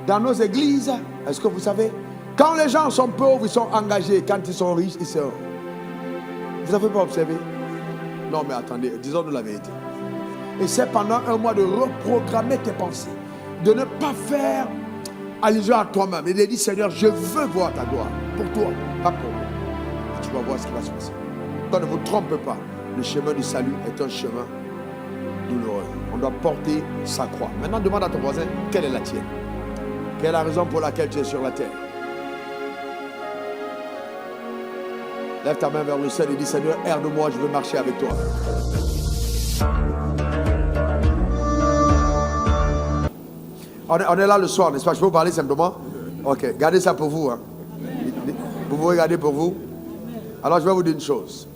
Dans nos églises, est-ce que vous savez, quand les gens sont pauvres, ils sont engagés. Quand ils sont riches, ils sont... Vous n'avez pas observé? Non, mais attendez, disons-nous la vérité. Et c'est pendant un mois de reprogrammer tes pensées, de ne pas faire allusion à toi-même et de dire, Seigneur, je veux voir ta gloire. Pour toi, pas pour moi. Et tu vas voir ce qui va se passer. Donc ne vous trompez pas. Le chemin du salut est un chemin douloureux. On doit porter sa croix. Maintenant, demande à ton voisin, quelle est la tienne? Quelle est la raison pour laquelle tu es sur la terre? Lève ta main vers le ciel et dis, Seigneur, aide-moi, je veux marcher avec toi. On est là le soir, n'est-ce pas? Je peux vous parler simplement? Ok, gardez ça pour vous. Hein. Vous pouvez garder pour vous? Alors je vais vous dire une chose.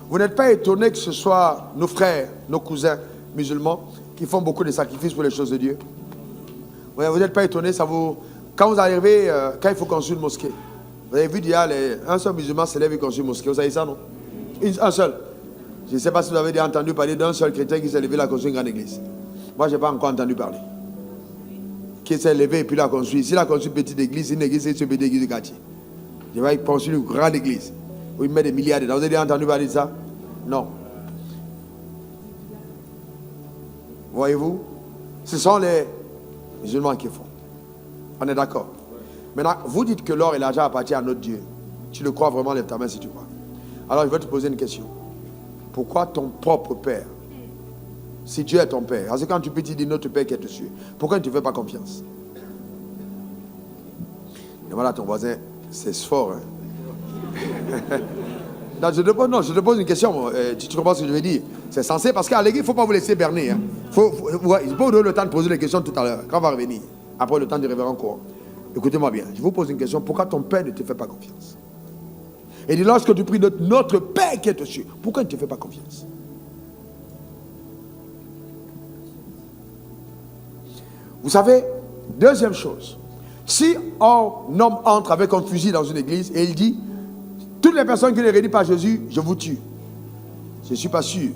Vous n'êtes pas étonné que ce soit nos frères, nos cousins musulmans qui font beaucoup de sacrifices pour les choses de Dieu. Vous n'êtes pas étonné, ça vous... Quand vous arrivez, quand il faut construire une mosquée, vous avez vu, il y a un seul musulman se lève et construit une mosquée. Vous savez ça, non? Un seul. Je ne sais pas si vous avez déjà entendu parler d'un seul chrétien qui s'est levé et a construit une grande église. Moi, je n'ai pas encore entendu parler. Qui s'est levé et puis l'a construit. S'il a construit une petite église, une église, c'est une petite église de quartier. Il va construire une grande église où il met des milliards dedans. Vous avez déjà entendu parler de ça? Non. Voyez-vous? Ce sont les musulmans qui font. On est d'accord. Maintenant, vous dites que l'or et l'argent appartiennent à notre Dieu. Tu le crois vraiment, lève ta main si tu crois. Alors, je vais te poser une question. Pourquoi ton propre Père, si Dieu est ton Père, parce que quand tu peux te dire notre Père qui est aux cieux, pourquoi tu ne fais pas confiance? Et voilà ton voisin, c'est fort. Hein? Non, je te pose une question. Tu comprends ce que je veux dire? C'est censé, parce qu'à l'église, il ne faut pas vous laisser berner. Hein. Il faut vous donner le temps de poser les questions tout à l'heure, quand on va revenir, après le temps du révérend courant. Écoutez-moi bien, je vous pose une question. Pourquoi ton Père ne te fait pas confiance? Et dit, lorsque tu pries notre Père qui est aux cieux, pourquoi il ne te fait pas confiance? Vous savez, deuxième chose, si un homme entre avec un fusil dans une église et il dit, toutes les personnes qui ne réunissent pas Jésus, je vous tue. Je ne suis pas sûr.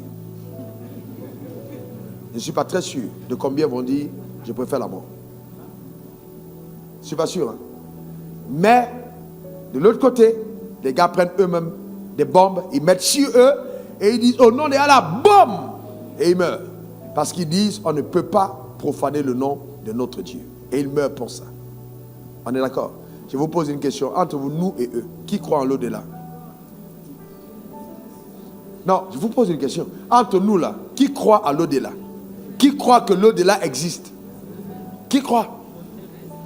Je ne suis pas très sûr de combien vont dire, je préfère la mort. Je ne suis pas sûr. Hein? Mais, de l'autre côté, les gars prennent eux-mêmes des bombes, ils mettent sur eux, et ils disent, au nom de Allah, boum! Et ils meurent. Parce qu'ils disent, on ne peut pas profaner le nom de notre Dieu. Et ils meurent pour ça. On est d'accord? Je vous pose une question. Entre vous, nous et eux, qui croit en l'au-delà? Non, je vous pose une question. Entre nous là, qui croit à l'au-delà? Qui croit que l'au-delà existe? Qui croit?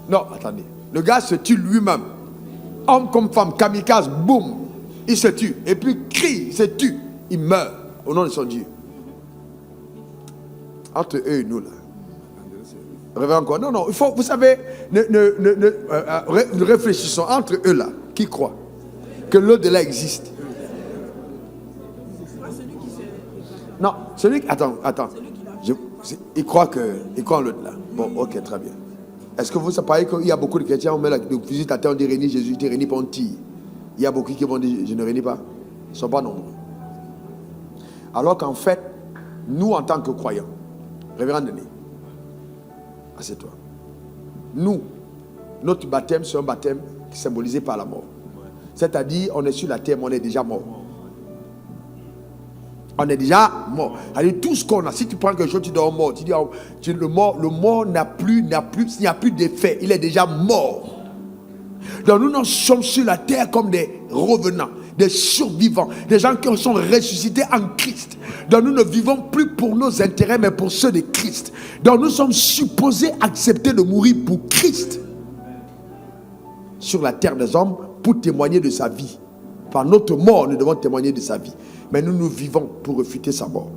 Non, attendez. Le gars se tue lui-même. Homme comme femme, kamikaze, boum. Il se tue. Et puis crie, il se tue. Il meurt au nom de son Dieu. Entre eux et nous là. Réveillons encore. Non, non, il faut, vous savez, réfléchissons entre eux là. Qui croit que l'au-delà existe? Non, celui qui... Attends. Il croit en l'au-delà. Bon, ok, très bien. Est-ce que vous savez qu'il y a beaucoup de chrétiens, on met le fusil à terre, on dit réunis Jésus, tu réunis pas, on tire. Il y a beaucoup qui vont dire je ne réunis pas. Ils ne sont pas nombreux. Alors qu'en fait, nous en tant que croyants, révérend Denis, assieds-toi. Nous, notre baptême, c'est un baptême symbolisé par la mort. C'est-à-dire, on est sur la terre, mais on est déjà mort. On est déjà mort. Alors, tout ce qu'on a, si tu prends quelque chose, tu dors mort. Tu dis, le mort n'a plus, il n'y a plus d'effet. Il est déjà mort. Donc nous sommes sur la terre comme des revenants, des survivants, des gens qui sont ressuscités en Christ. Donc nous ne vivons plus pour nos intérêts, mais pour ceux de Christ. Donc nous sommes supposés accepter de mourir pour Christ. Sur la terre des hommes, pour témoigner de sa vie. Par notre mort, nous devons témoigner de sa vie. Mais nous vivons pour refuter sa mort.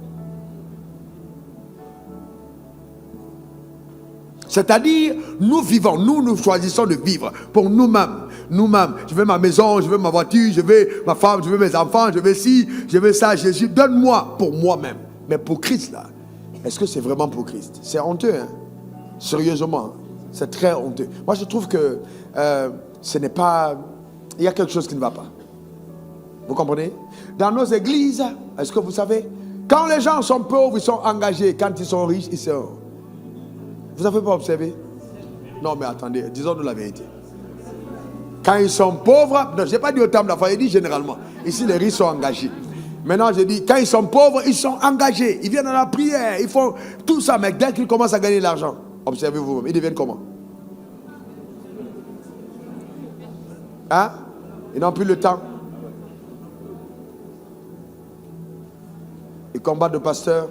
C'est-à-dire, nous vivons, nous choisissons de vivre pour nous-mêmes. Nous-mêmes, je veux ma maison, je veux ma voiture, je veux ma femme, je veux mes enfants, je veux ci, je veux ça, Jésus. Donne-moi pour moi-même. Mais pour Christ, là, est-ce que c'est vraiment pour Christ? C'est honteux, hein? Sérieusement, c'est très honteux. Moi, je trouve que ce n'est pas... Il y a quelque chose qui ne va pas. Vous comprenez? Dans nos églises, est-ce que vous savez, quand les gens sont pauvres, ils sont engagés. Quand ils sont riches, ils sont... Vous n'avez pas observé? Non, mais attendez, disons-nous la vérité. Quand ils sont pauvres, non, je n'ai pas dit au terme d'affaires, il dit généralement. Ici, les riches sont engagés. Maintenant, je dis, quand ils sont pauvres, ils sont engagés. Ils viennent à la prière, ils font tout ça, mais dès qu'ils commencent à gagner de l'argent, observez-vous, ils deviennent comment? Hein? Ils n'ont plus le temps. Ils combattent le pasteur.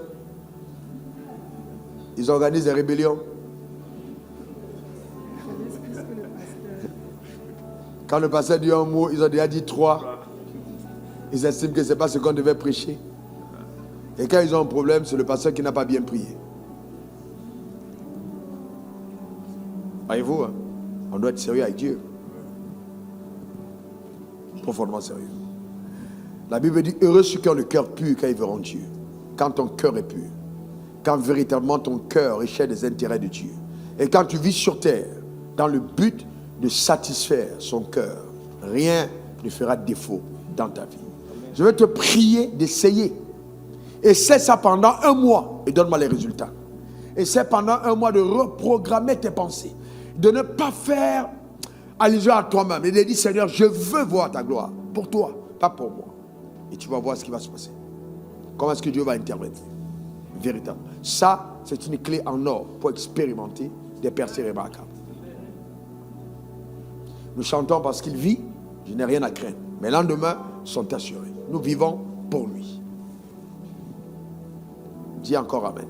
Ils organisent des rébellions. Quand le pasteur dit un mot, ils ont déjà dit 3. Ils estiment que ce n'est pas ce qu'on devait prêcher. Et quand ils ont un problème, c'est le pasteur qui n'a pas bien prié. Voyez-vous, hein? On doit être sérieux avec Dieu. Profondément sérieux. La Bible dit, heureux ceux qui ont le cœur pur quand ils verront Dieu. Quand ton cœur est pur. Quand véritablement ton cœur recherche des intérêts de Dieu. Et quand tu vis sur terre, dans le but de satisfaire son cœur, rien ne fera défaut dans ta vie. Je vais te prier d'essayer. Essaie ça pendant un mois et donne-moi les résultats. Essaie pendant un mois de reprogrammer tes pensées. De ne pas faire allusion à toi-même. Et de dire, Seigneur, je veux voir ta gloire. Pour toi, pas pour moi. Et tu vas voir ce qui va se passer. Comment est-ce que Dieu va intervenir? Véritablement. Ça, c'est une clé en or pour expérimenter des percées remarquables. Nous chantons parce qu'il vit, je n'ai rien à craindre. Mes lendemains sont assurés. Nous vivons pour lui. Dis encore Amen.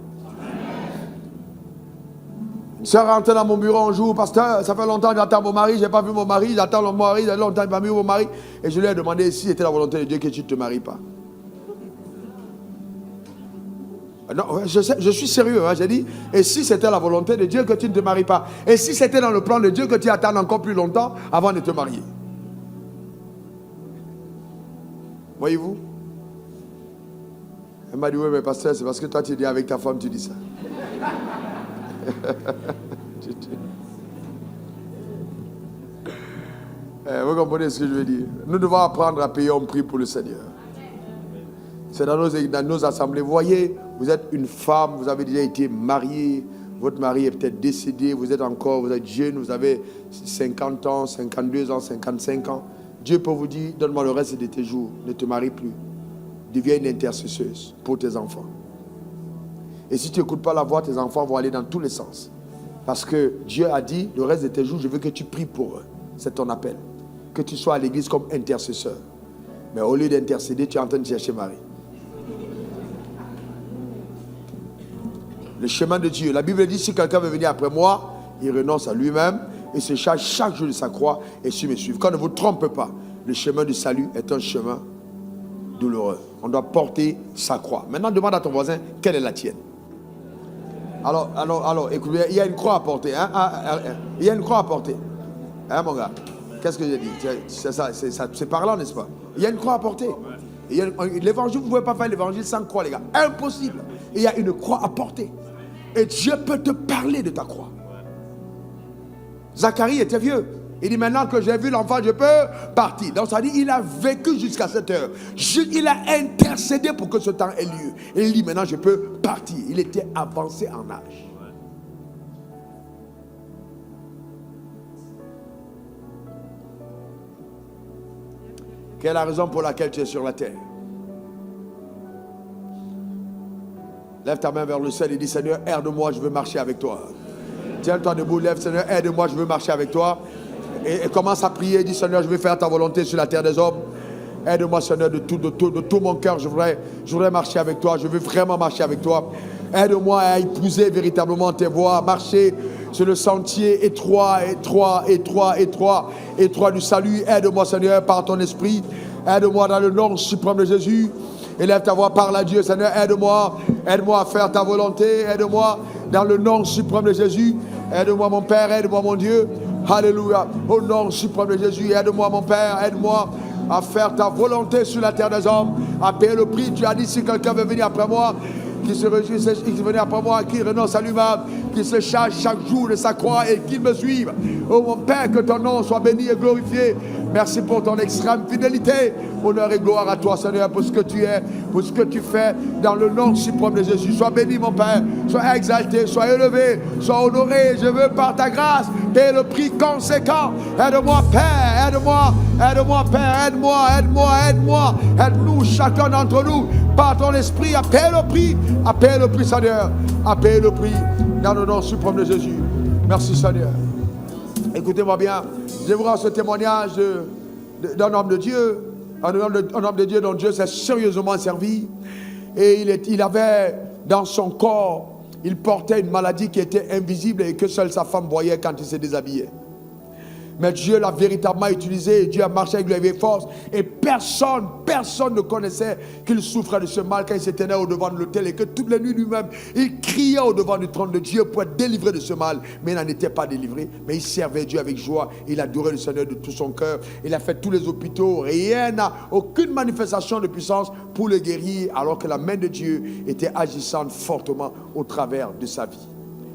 Une soeur rentre dans mon bureau un jour, pasteur, ça fait longtemps que j'attends mon mari, je n'ai pas vu mon mari, j'attends mon mari, il y a longtemps que je n'ai pas vu mon mari. Et je lui ai demandé si c'était la volonté de Dieu que tu ne te maries pas. Non, je suis sérieux, hein, j'ai dit, et si c'était la volonté de Dieu que tu ne te maries pas? Et si c'était dans le plan de Dieu que tu attends encore plus longtemps avant de te marier? Voyez-vous? Elle m'a dit, oui, mais pasteur, c'est parce que toi tu dis avec ta femme, tu dis ça. Vous comprenez ce que je veux dire? Nous devons apprendre à payer un prix pour le Seigneur. C'est dans nos assemblées. Vous voyez, vous êtes une femme, vous avez déjà été mariée, votre mari est peut-être décédé, vous êtes jeune, vous avez 50 ans, 52 ans, 55 ans. Dieu peut vous dire, donne-moi le reste de tes jours, ne te marie plus. Deviens une intercesseuse pour tes enfants. Et si tu n'écoutes pas la voix, tes enfants vont aller dans tous les sens. Parce que Dieu a dit, le reste de tes jours, je veux que tu pries pour eux. C'est ton appel. Que tu sois à l'église comme intercesseur. Mais au lieu d'intercéder, tu es en train de chercher Marie. Le chemin de Dieu. La Bible dit, si quelqu'un veut venir après moi, il renonce à lui-même et se charge chaque jour de sa croix et suit me suivre. Quand ne vous trompez pas, le chemin du salut est un chemin douloureux. On doit porter sa croix. Maintenant, demande à ton voisin, quelle est la tienne? Alors, écoutez, il y a une croix à porter. Hein? Il y a une croix à porter. Hein, mon gars? Qu'est-ce que j'ai dit? C'est ça, c'est parlant, n'est-ce pas? Il y a une croix à porter. L'évangile, vous ne pouvez pas faire l'évangile sans croix, les gars. Impossible. Il y a une croix à porter. Et Dieu peut te parler de ta croix. Zacharie était vieux. Il dit, maintenant que j'ai vu l'enfant, je peux partir. Donc ça dit, il a vécu jusqu'à cette heure. Il a intercédé pour que ce temps ait lieu. Et il dit, maintenant je peux partir. Il était avancé en âge. Quelle est la raison pour laquelle tu es sur la terre? Lève ta main vers le ciel et dis, Seigneur, aide-moi, je veux marcher avec toi. Tiens-toi debout, lève, Seigneur, aide-moi, je veux marcher avec toi. Et commence à prier, dis, Seigneur, je veux faire ta volonté sur la terre des hommes. Aide-moi, Seigneur, de tout mon cœur, je voudrais marcher avec toi, je veux vraiment marcher avec toi. Aide-moi à épouser véritablement tes voies, à marcher sur le sentier étroit du salut. Aide-moi, Seigneur, par ton esprit. Aide-moi dans le nom suprême de Jésus. Élève ta voix, parle à Dieu, Seigneur, aide-moi à faire ta volonté, aide-moi dans le nom suprême de Jésus. Aide-moi, mon Père, aide-moi, mon Dieu. Alléluia. Au nom suprême de Jésus, aide-moi, mon Père, aide-moi à faire ta volonté sur la terre des hommes, à payer le prix. Tu as dit, si quelqu'un veut venir après moi, qui se réjouisse, qui veut venir après moi, qui renonce à lui-même, qu'il se charge chaque jour de sa croix et qu'il me suive. Oh mon Père, que ton nom soit béni et glorifié. Merci pour ton extrême fidélité. Honneur et gloire à toi, Seigneur, pour ce que tu es, pour ce que tu fais, dans le nom suprême de Jésus. Sois béni, mon Père. Sois exalté, sois élevé, sois honoré. Je veux, par ta grâce, payer le prix conséquent. Aide-moi, Père. Aide-moi. Aide-moi, Père. Aide-moi. Aide-moi. Aide-moi. Aide-nous, chacun d'entre nous, par ton esprit, à payer le prix. À payer le prix, Seigneur. À payer le prix, dans le nom suprême de Jésus. Merci, Seigneur. Écoutez-moi bien. Je vous rends ce témoignage d'un homme de Dieu, un homme de Dieu dont Dieu s'est sérieusement servi. Et il avait dans son corps, il portait une maladie qui était invisible et que seule sa femme voyait quand il se déshabillait. Mais Dieu l'a véritablement utilisé, et Dieu a marché avec lui avec force. Et personne ne connaissait qu'il souffrait de ce mal quand il se tenait au devant de l'autel et que toutes les nuits lui-même, il criait au devant du trône de Dieu pour être délivré de ce mal. Mais il n'en était pas délivré. Mais il servait Dieu avec joie. Il adorait le Seigneur de tout son cœur. Il a fait tous les hôpitaux. Aucune manifestation de puissance pour le guérir, alors que la main de Dieu était agissante fortement au travers de sa vie.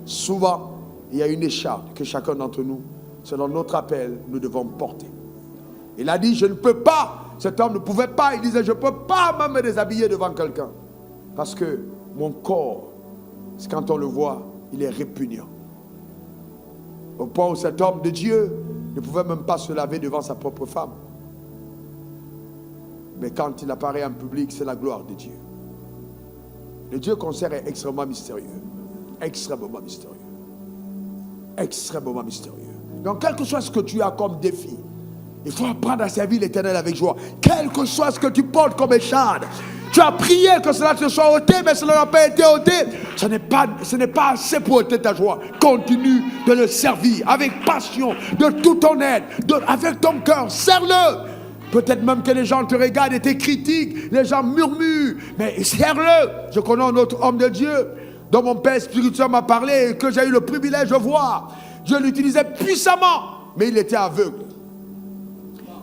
Souvent, il y a une écharpe que chacun d'entre nous, selon notre appel, nous devons porter. Il a dit, je ne peux pas. Cet homme ne pouvait pas. Il disait, je ne peux pas même me déshabiller devant quelqu'un. Parce que mon corps, quand on le voit, il est répugnant. Au point où cet homme de Dieu ne pouvait même pas se laver devant sa propre femme. Mais quand il apparaît en public, c'est la gloire de Dieu. Le Dieu qu'on sert est extrêmement mystérieux. Extrêmement mystérieux. Extrêmement mystérieux. Donc, quel que soit ce que tu as comme défi, il faut apprendre à servir l'Éternel avec joie. Quel que soit ce que tu portes comme écharde, tu as prié que cela te soit ôté, mais cela n'a pas été ôté. Ce n'est pas assez pour ôter ta joie. Continue de le servir avec passion, de tout ton aide, avec ton cœur. Serre-le. Peut-être même que les gens te regardent et te critiquent, les gens murmurent, mais serre-le. Je connais un autre homme de Dieu dont mon père spirituel m'a parlé et que j'ai eu le privilège de voir. Dieu l'utilisait puissamment, mais il était aveugle.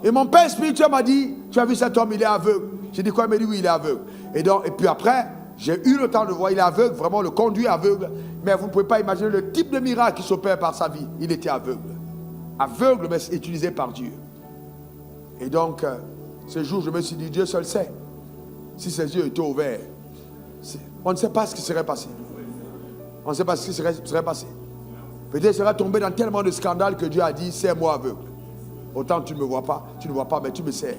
Et mon père spirituel m'a dit, tu as vu cet homme, il est aveugle. J'ai dit quoi? Il m'a dit oui, il est aveugle. Et puis après, j'ai eu le temps de voir, il est aveugle, vraiment le conduit aveugle. Mais vous ne pouvez pas imaginer le type de miracle qui s'opère par sa vie. Il était aveugle. Aveugle, mais utilisé par Dieu. Et donc, ce jour, je me suis dit, Dieu seul sait. Si ses yeux étaient ouverts, on ne sait pas ce qui serait passé. On ne sait pas ce qui serait passé. Peut-être qu'il serait tombé dans tellement de scandales que Dieu a dit, c'est moi aveugle. Autant tu ne me vois pas, mais tu me sers.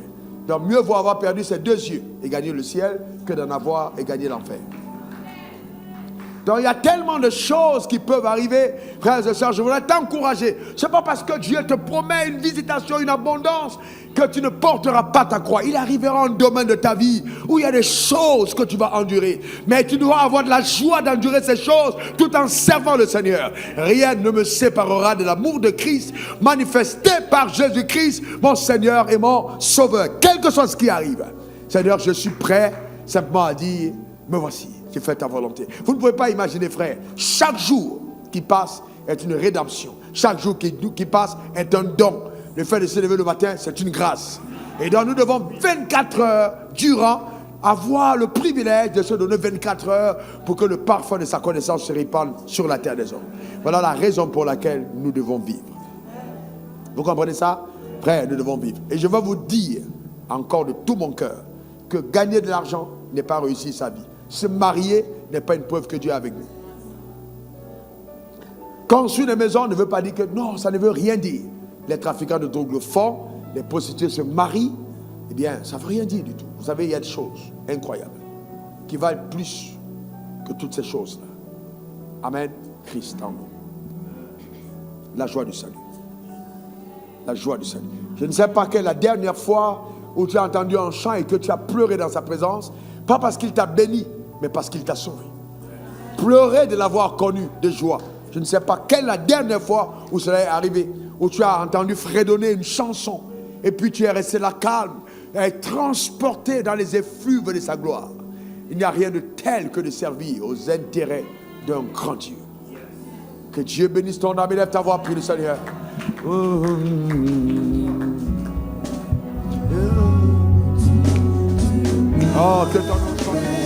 Donc mieux vaut avoir perdu ses deux yeux et gagner le ciel que d'en avoir et gagner l'enfer. Donc il y a tellement de choses qui peuvent arriver, frères et sœurs. Je voudrais t'encourager. Ce n'est pas parce que Dieu te promet une visitation, une abondance, que tu ne porteras pas ta croix. Il arrivera un domaine de ta vie où il y a des choses que tu vas endurer. Mais tu dois avoir de la joie d'endurer ces choses tout en servant le Seigneur. Rien ne me séparera de l'amour de Christ manifesté par Jésus-Christ, mon Seigneur et mon Sauveur. Quel que soit ce qui arrive. Seigneur, je suis prêt simplement à dire, me voici. J'ai fait ta volonté. Vous ne pouvez pas imaginer, frère, chaque jour qui passe est une rédemption. Chaque jour qui passe est un don. Le fait de se lever le matin, c'est une grâce. Et donc nous devons 24 heures durant avoir le privilège de se donner 24 heures pour que le parfum de sa connaissance se répande sur la terre des hommes. Voilà la raison pour laquelle nous devons vivre. Vous comprenez ça? Frère, nous devons vivre. Et je vais vous dire encore de tout mon cœur que gagner de l'argent n'est pas réussir sa vie. Se marier n'est pas une preuve que Dieu est avec nous. Construire une maison ne veut pas dire que non, ça ne veut rien dire. Les trafiquants de drogue le font, les prostituées se marient. Eh bien, ça ne veut rien dire du tout. Vous savez, il y a des choses incroyables qui valent plus que toutes ces choses-là. Amen. Christ en nous. La joie du salut. La joie du salut. Je ne sais pas quelle est la dernière fois où tu as entendu un chant et que tu as pleuré dans sa présence. Pas parce qu'il t'a béni, mais parce qu'il t'a sauvé. Pleurer de l'avoir connu de joie. Je ne sais pas quelle est la dernière fois où cela est arrivé, où tu as entendu fredonner une chanson, et puis tu es resté là calme, et transporté dans les effluves de sa gloire. Il n'y a rien de tel que de servir aux intérêts d'un grand Dieu. Que Dieu bénisse ton âme et lève ta voix, prie le Seigneur. Oh, que ton nom soit béni.